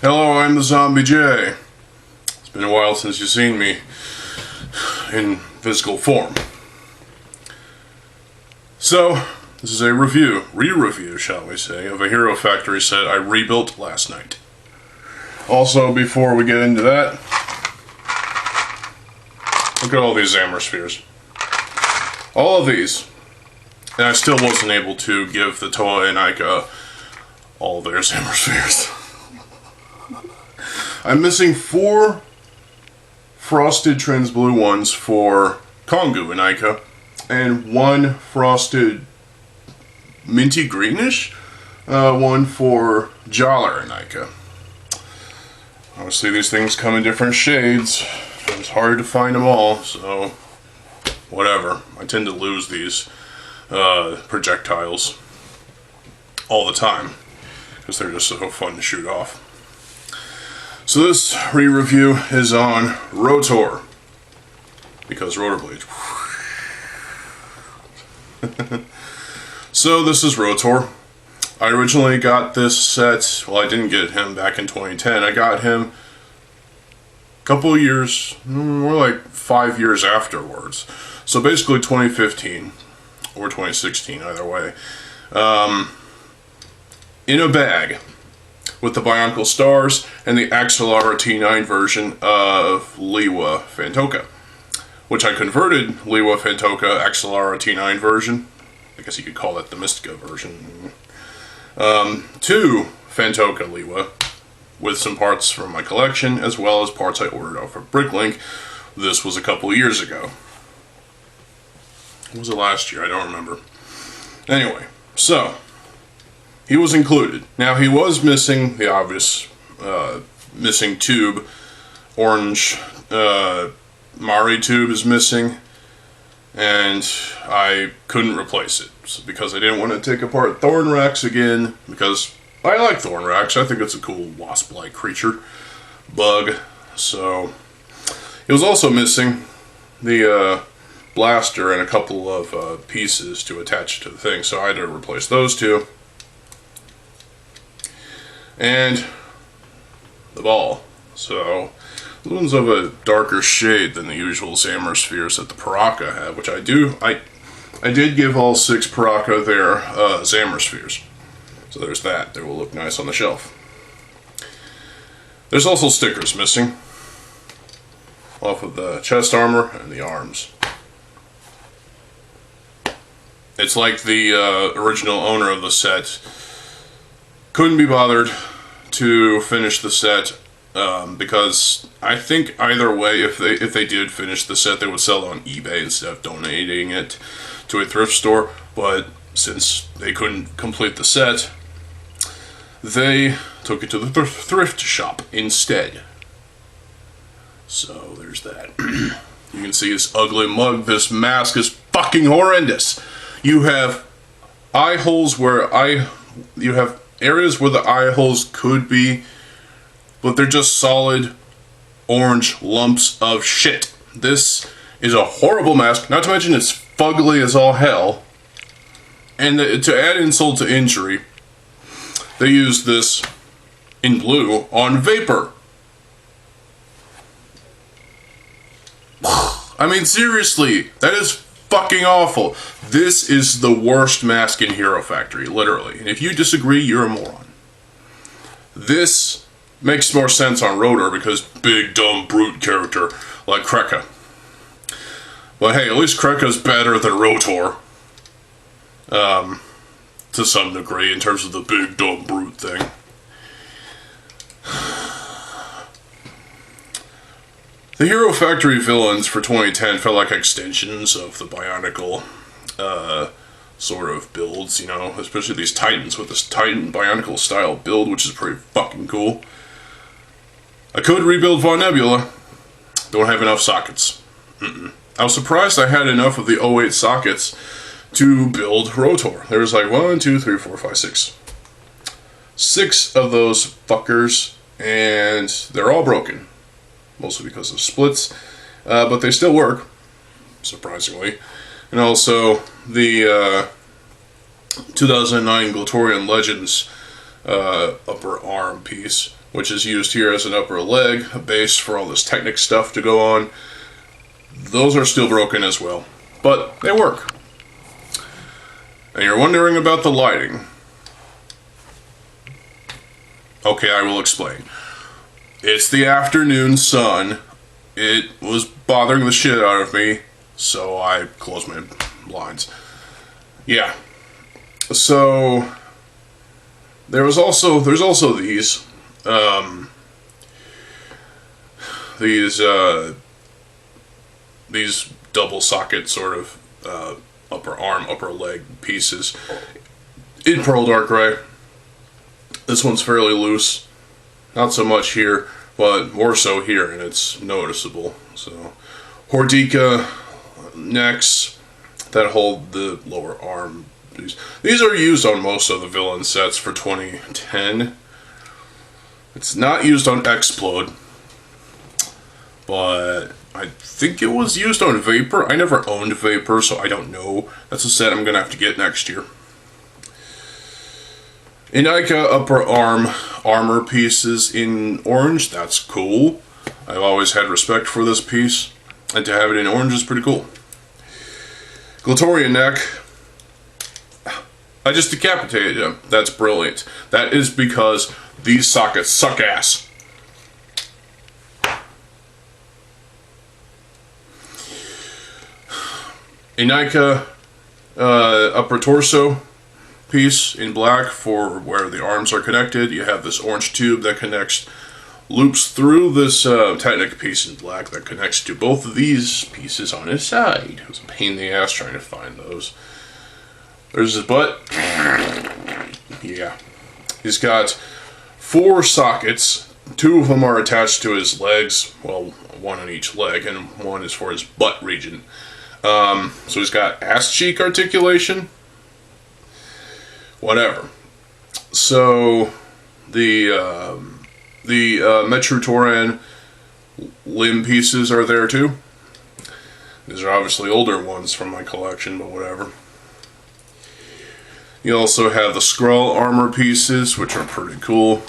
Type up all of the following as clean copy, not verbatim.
Hello, I'm TheZOMBIEJ. It's been a while since you've seen me in physical form. So, this is a re-review, shall we say, of a Hero Factory set I rebuilt last night. Also, before we get into that, look at all these Zammer spheres. All of these. And I still wasn't able to give the Toa and Aika all their Zammer spheres. I'm missing 4 frosted trans-blue ones for Kongu and Aika, and 1 frosted minty greenish one for Jaller and Aika. Obviously these things come in different shades. It's hard to find them all, so whatever. I tend to lose these projectiles all the time because they're just so fun to shoot off. So this re-review is on Rotor, because rotor blades. So this is Rotor. I originally got this set, well, I didn't get him back in 2010. I got him a couple of years, more like 5 years afterwards. So basically 2015 or 2016, either way. In a bag with the Bionicle Stars and the Axelara T9 version of Liwa Fantoka, which I converted Liwa Fantoka Axelara T9 version, I guess you could call that the Mystica version, to Fantoka Liwa, with some parts from my collection, as well as parts I ordered off of Bricklink. This was a couple years ago. Was it last year? I don't remember. Anyway, so he was included. Now he was missing the obvious missing tube. Orange Mari tube is missing, and I couldn't replace it because I didn't want to take apart Thornrax again, because I like Thornrax. I think it's a cool wasp-like creature bug. So it was also missing the blaster and a couple of pieces to attach to the thing, so I had to replace those two. And the ball. So the one's of a darker shade than the usual Zammer spheres that the Paraka have, which I did give all 6 Paraka their Zammer spheres. So there's that. They will look nice on the shelf. There's also stickers missing off of the chest armor and the arms. It's like the original owner of the set couldn't be bothered to finish the set because I think either way, if they did finish the set, they would sell it on eBay instead of donating it to a thrift store. But since they couldn't complete the set, they took it to the thrift shop instead. So there's that. You can see this ugly mug. This mask is fucking horrendous. You have eye holes where you have areas where the eye holes could be, but they're just solid orange lumps of shit. This is a horrible mask, not to mention it's fugly as all hell. And to add insult to injury, they used this in blue on Vapor. I mean, seriously, that is fucking awful. This is the worst mask in Hero Factory, literally. And if you disagree, you're a moron. This makes more sense on Rotor because big, dumb, brute character like Kreka. But hey, at least Kreka's better than Rotor. To some degree, in terms of the big, dumb, brute thing. The Hero Factory villains for 2010 felt like extensions of the Bionicle sort of builds, you know, especially these Titans with this Titan Bionicle style build, which is pretty fucking cool. I could rebuild Von Nebula. Don't have enough sockets. I was surprised I had enough of the 08 sockets to build Rotor. There was like 1, 2, 3, 4, 5, 6. 6 of those fuckers, and they're all broken. Mostly because of splits, but they still work, surprisingly. And also, the 2009 Glatorian Legends upper arm piece which is used here as an upper leg, a base for all this Technic stuff to go on. Those are still broken as well, but they work. And you're wondering about the lighting. Okay, I will explain. It's the afternoon sun. It was bothering the shit out of me, so I closed my blinds. Yeah. So there's also these double socket sort of upper arm, upper leg pieces in pearl dark gray. This one's fairly loose, not so much here, but more so here, and it's noticeable. So Hordeca necks that hold the lower arm. These are used on most of the villain sets for 2010. It's not used on Explode, but I think it was used on Vapor. I never owned Vapor, so I don't know. That's a set I'm going to have to get next year. Inika upper arm armor pieces in orange. That's cool. I've always had respect for this piece, and to have it in orange is pretty cool. Glatoria neck. I just decapitated him. That's brilliant. That is because these sockets suck ass. Inika upper torso piece in black for where the arms are connected. You have this orange tube that loops through this Technic piece in black that connects to both of these pieces on his side. It was a pain in the ass trying to find those. There's his butt. Yeah. He's got 4 sockets. 2 of them are attached to his legs. Well, 1 on each leg, and 1 is for his butt region. So he's got ass cheek articulation. Whatever. So the Metrutoran limb pieces are there too. These are obviously older ones from my collection, but whatever. You also have the Skrull armor pieces, which are pretty cool.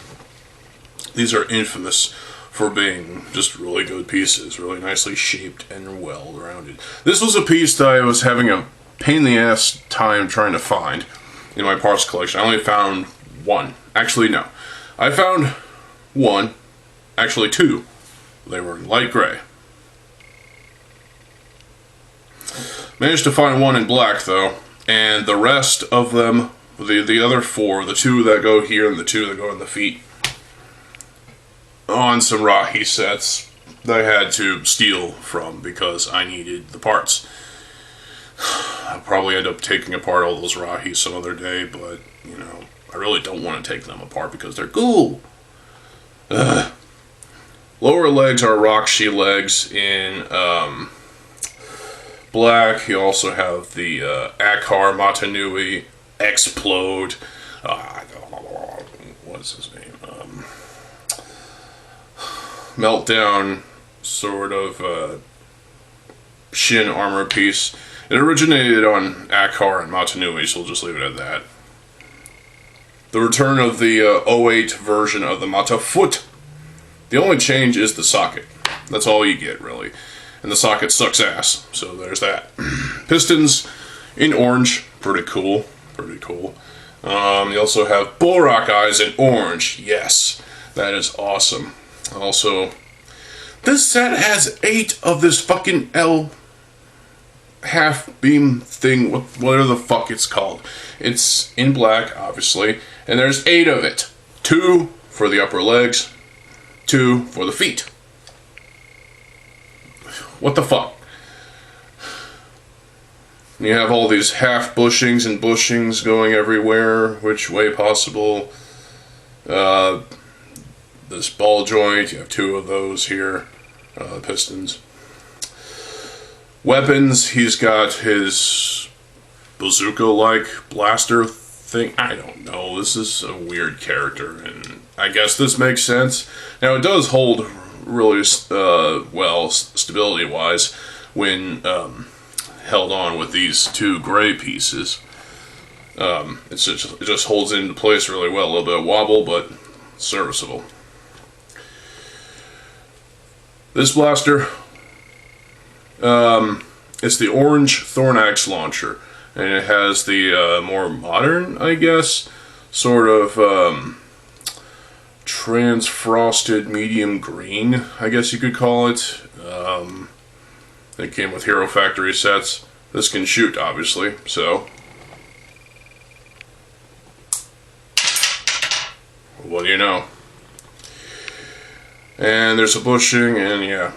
These are infamous for being just really good pieces, really nicely shaped and well rounded. This was a piece that I was having a pain in the ass time trying to find in my parts collection. I only found 1. Actually, no. I found 1. Actually, 2. They were in light gray. Managed to find 1 in black, though. And the rest of them, the other 4, the 2 that go here and the 2 that go in the feet, on some Rahi sets that I had to steal from because I needed the parts. I'll probably end up taking apart all those Rahis some other day, but, you know, I really don't want to take them apart because they're cool. Lower legs are Rakshi legs in black. You also have the Akar Matanui Explode. What's his name? Meltdown sort of shin armor piece. It originated on Akar and Matanui, so we'll just leave it at that. The return of the 08 version of the Mata Foot. The only change is the socket. That's all you get, really. And the socket sucks ass, so there's that. Pistons in orange. Pretty cool. Pretty cool. You also have Bullrock eyes in orange. Yes, that is awesome. Also, this set has 8 of this fucking L half beam thing, whatever the fuck it's called. It's in black, obviously, and there's 8 of it. 2 for the upper legs, 2 for the feet. What the fuck? You have all these half bushings and bushings going everywhere, which way possible. This ball joint, you have 2 of those here, pistons. Weapons, he's got his bazooka-like blaster thing. I don't know, this is a weird character, and I guess this makes sense. Now, it does hold really well, stability-wise, when held on with these 2 gray pieces. It just holds into place really well. A little bit of wobble, but serviceable. This blaster, it's the orange Thornax launcher, and it has the more modern, I guess, sort of transfrosted medium green, I guess you could call it. They came with Hero Factory sets. This can shoot, obviously, so what do you know? And there's a bushing, and yeah.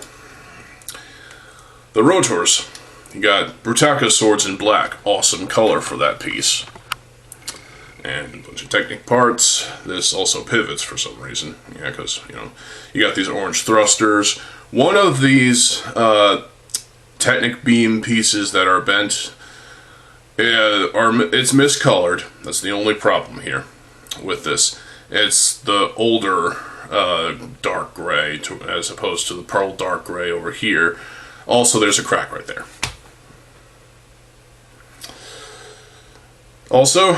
The rotors. You got Brutaka swords in black. Awesome color for that piece. And a bunch of Technic parts. This also pivots for some reason. Yeah, because, you know, you got these orange thrusters. One of these Technic beam pieces that are bent, it's miscolored. That's the only problem here with this. It's the older dark gray as opposed to the pearl dark gray over here. Also, there's a crack right there. Also,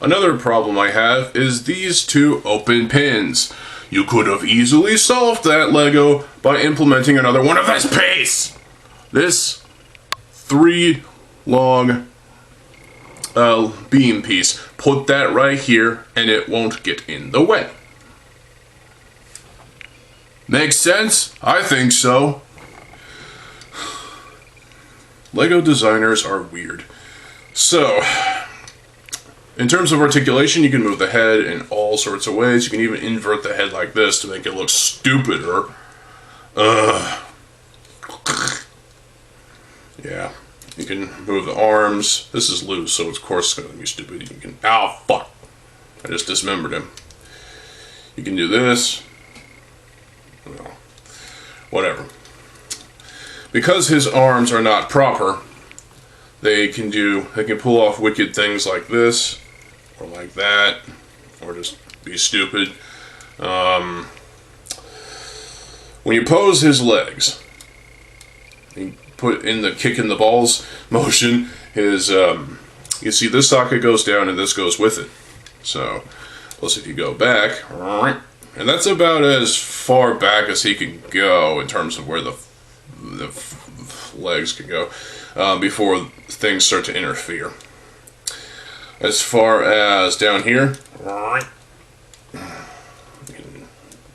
another problem I have is these two open pins. You could have easily solved that, LEGO, by implementing another one of this piece. This 3-long beam piece. Put that right here, and it won't get in the way. Makes sense? I think so. LEGO designers are weird. So, in terms of articulation, you can move the head in all sorts of ways. You can even invert the head like this to make it look stupider. Yeah. You can move the arms. This is loose, so of course it's going to be stupid. You can... Ow, fuck. I just dismembered him. You can do this. Well, whatever. Because his arms are not proper, they can pull off wicked things like this, or like that, or just be stupid. When you pose his legs, you put in the kick in the balls motion, his, you see this socket goes down and this goes with it. So, plus if you go back, and that's about as far back as he can go in terms of where the legs can go before things start to interfere. As far as down here, you can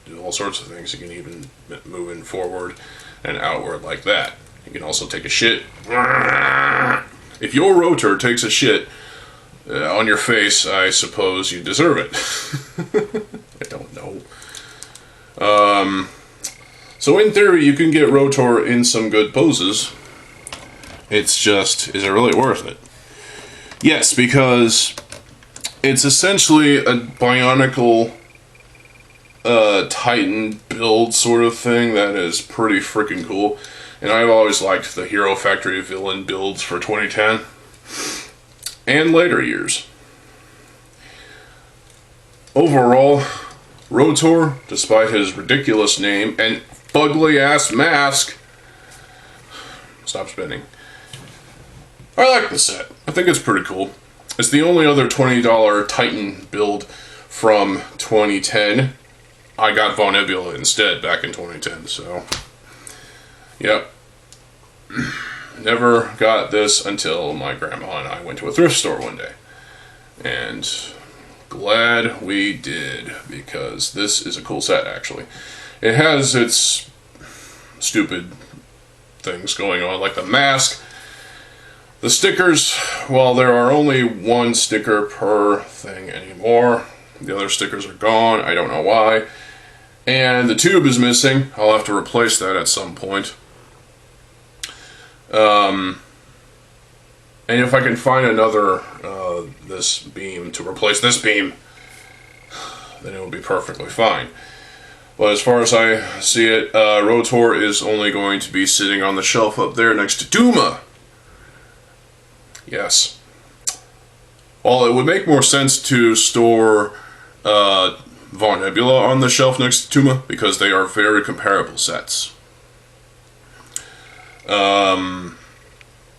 do all sorts of things. You can even move in forward and outward like that. You can also take a shit. If your rotor takes a shit on your face, I suppose you deserve it. I don't know. So in theory, you can get Rotor in some good poses. It's just, is it really worth it? Yes, because it's essentially a Bionicle Titan build sort of thing that is pretty freaking cool. And I've always liked the Hero Factory villain builds for 2010 and later years. Overall, Rotor, despite his ridiculous name and fugly-ass mask... Stop spinning. I like the set. I think it's pretty cool. It's the only other $20 Titan build from 2010. I got Von Nebula instead back in 2010, so... Yep. Never got this until my grandma and I went to a thrift store one day. And glad we did, because this is a cool set, actually. It has its stupid things going on, like the mask. The stickers, well, there are only one sticker per thing anymore. The other stickers are gone, I don't know why. And the tube is missing. I'll have to replace that at some point. And if I can find another, this beam to replace this beam, then it will be perfectly fine. But as far as I see it, Rotor is only going to be sitting on the shelf up there next to Duma. Yes. Well, it would make more sense to store Von Nebula on the shelf next to Duma, because they are very comparable sets.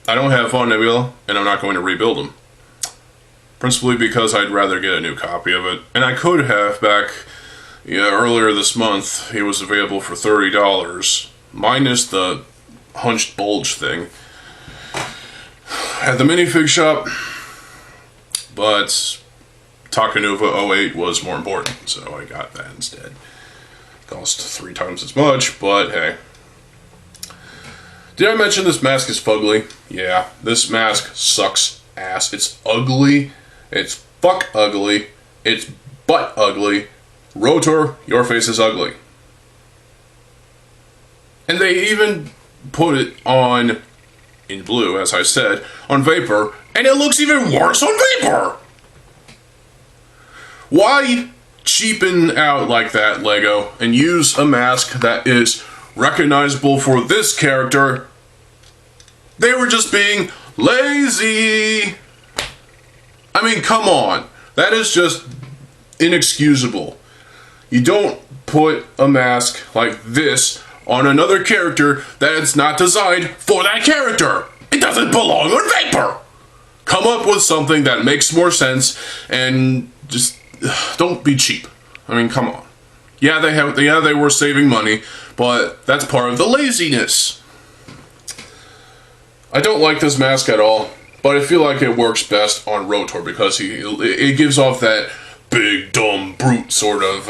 I don't have Von Nebula, and I'm not going to rebuild them. Principally because I'd rather get a new copy of it. And I could have back earlier this month. He was available for $30 minus the hunched bulge thing, at the minifig shop, but Takanuva 08 was more important, so I got that instead. Cost 3 times as much, but hey. Did I mention this mask is fugly? Yeah, this mask sucks ass. It's ugly. It's fuck ugly. It's butt ugly. Rotor, your face is ugly. And they even put it on, in blue, as I said, on Vapor, and it looks even worse on Vapor! Why cheapen out like that, LEGO, and use a mask that is recognizable for this character? They were just being lazy! I mean, come on. That is just inexcusable. You don't put a mask like this on another character that's not designed for that character. It doesn't belong on Vapor. Come up with something that makes more sense and just don't be cheap. I mean, come on. Yeah, they were saving money, but that's part of the laziness. I don't like this mask at all, but I feel like it works best on Rotor because it gives off that big, dumb, brute sort of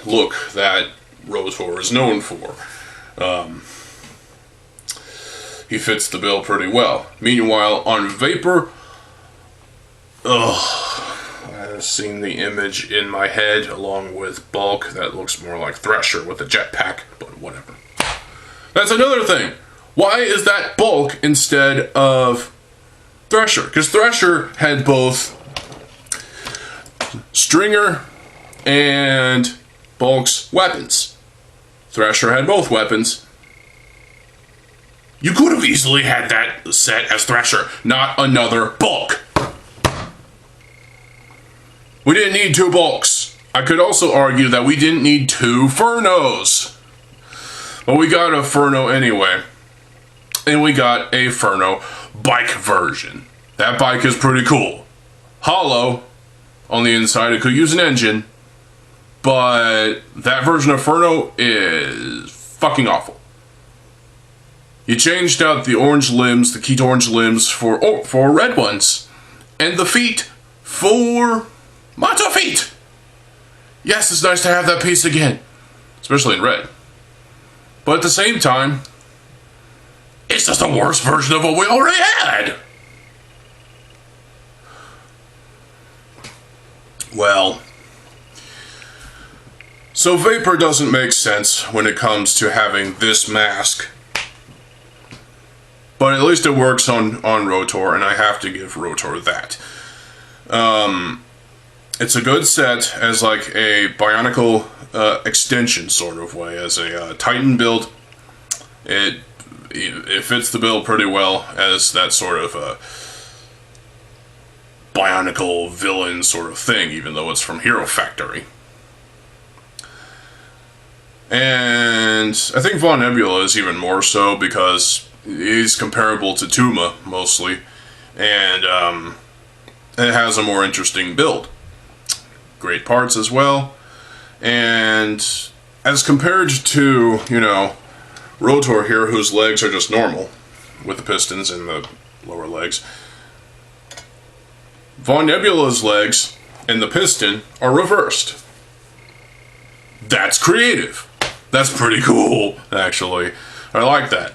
look that Rotor is known for. He fits the bill pretty well. Meanwhile, on Vapor, I've seen the image in my head along with Bulk that looks more like Thresher with a jetpack, but whatever. That's another thing. Why is that Bulk instead of Thresher? Because Thresher had both Stringer and Bulk's weapons. Thresher had both weapons. You could have easily had that set as Thresher, not another Bulk. We didn't need 2 Bulks. I could also argue that we didn't need 2 Furnos. But we got a Furno anyway. And we got a Furno bike version. That bike is pretty cool. Hollow on the inside, it could use an engine. But that version of Furno is fucking awful. You changed out the orange limbs, the Keat orange limbs, for red ones. And the feet for Mato feet. Yes, it's nice to have that piece again. Especially in red. But at the same time, it's just a worse version of what we already had. Well, so Vapor doesn't make sense when it comes to having this mask. But at least it works on Rotor, and I have to give Rotor that. It's a good set as like a Bionicle extension sort of way, as a Titan build. It fits the bill pretty well as that sort of Bionicle villain sort of thing, even though it's from Hero Factory. And I think Von Nebula is even more so because he's comparable to Tuma mostly, and it has a more interesting build. Great parts as well, and as compared to, you know, Rotor here, whose legs are just normal, with the pistons in the lower legs, Von Nebula's legs and the piston are reversed. That's creative. That's pretty cool, actually. I like that.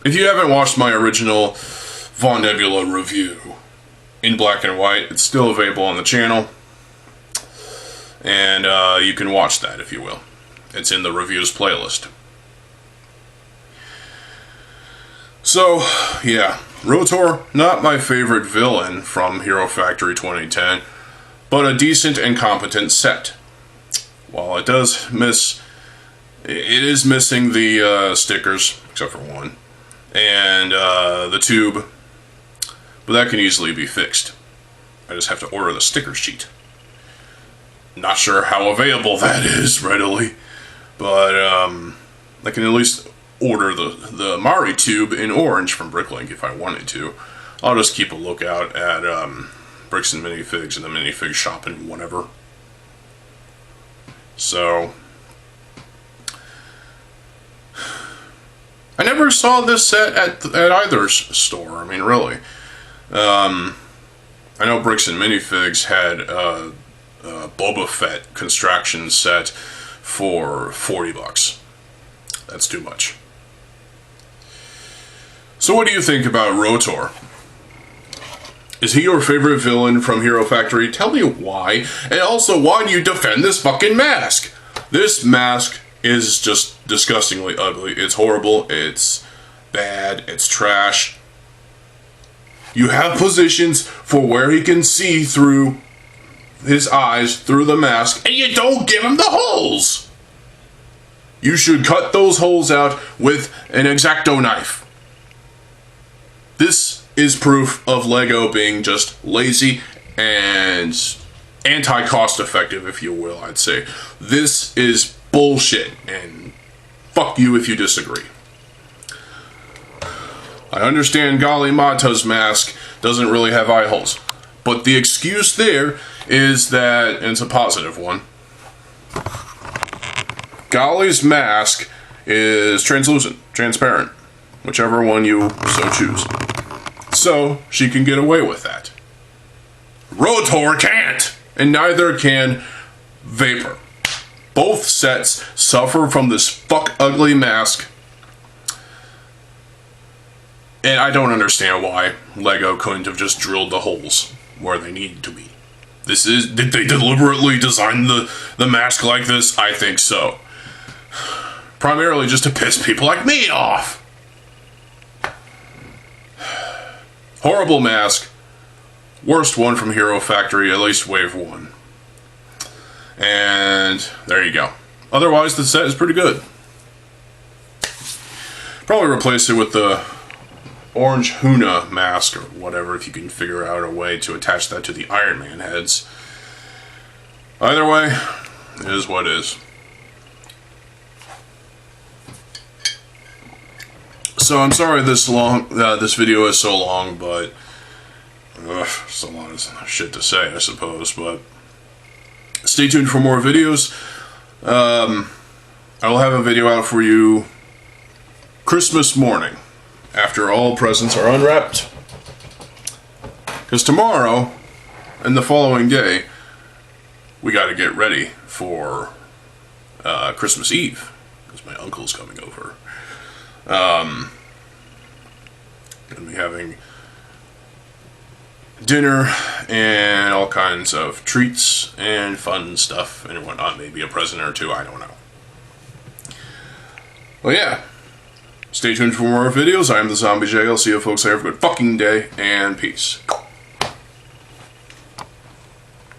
If you haven't watched my original Von Nebula review in black and white, it's still available on the channel. And you can watch that if you will. It's in the reviews playlist. So, yeah, Rotor, not my favorite villain from Hero Factory 2010, but a decent and competent set. While it does miss, it is missing the stickers, except for one, and the tube, but that can easily be fixed. I just have to order the sticker sheet. Not sure how available that is readily, but I can at least order the Mari tube in orange from Bricklink if I wanted to. I'll just keep a lookout at Bricks and Minifigs in the Minifig shop and whatever. So, I never saw this set at either store. I mean, really. I know Bricks and Minifigs had a Boba Fett construction set for $40. That's too much. So what do you think about Rotor? Is he your favorite villain from Hero Factory? Tell me why. And also, why do you defend this fucking mask? This mask is just disgustingly ugly. It's horrible. It's bad. It's trash. You have positions for where he can see through his eyes, through the mask, and you don't give him the holes! You should cut those holes out with an X-Acto knife. This is proof of LEGO being just lazy and anti-cost effective, if you will, I'd say. This is bullshit, and fuck you if you disagree. I understand Gali Mata's mask doesn't really have eye holes, but the excuse there is that, and it's a positive one, Gali's mask is translucent, transparent, whichever one you so choose. So, she can get away with that. Rotor can't! And neither can Vapor. Both sets suffer from this fuck ugly mask. And I don't understand why LEGO couldn't have just drilled the holes where they needed to be. Did they deliberately design the mask like this? I think so. Primarily just to piss people like me off. Horrible mask. Worst one from Hero Factory, at least Wave 1. And there you go. Otherwise, the set is pretty good. Probably replace it with the Orange Huna mask or whatever, if you can figure out a way to attach that to the Iron Man heads. Either way, it is what it is. So I'm sorry this video is so long, but it's a lot of shit to say, I suppose. But stay tuned for more videos. I will have a video out for you Christmas morning, after all presents are unwrapped. Because tomorrow and the following day, we got to get ready for Christmas Eve, because my uncle's coming over. Gonna be having dinner and all kinds of treats and fun stuff and whatnot. Maybe a present or two, I don't know. Well, yeah. Stay tuned for more videos. I am TheZOMBIEJ. I'll see you folks there. Have a good fucking day, and peace.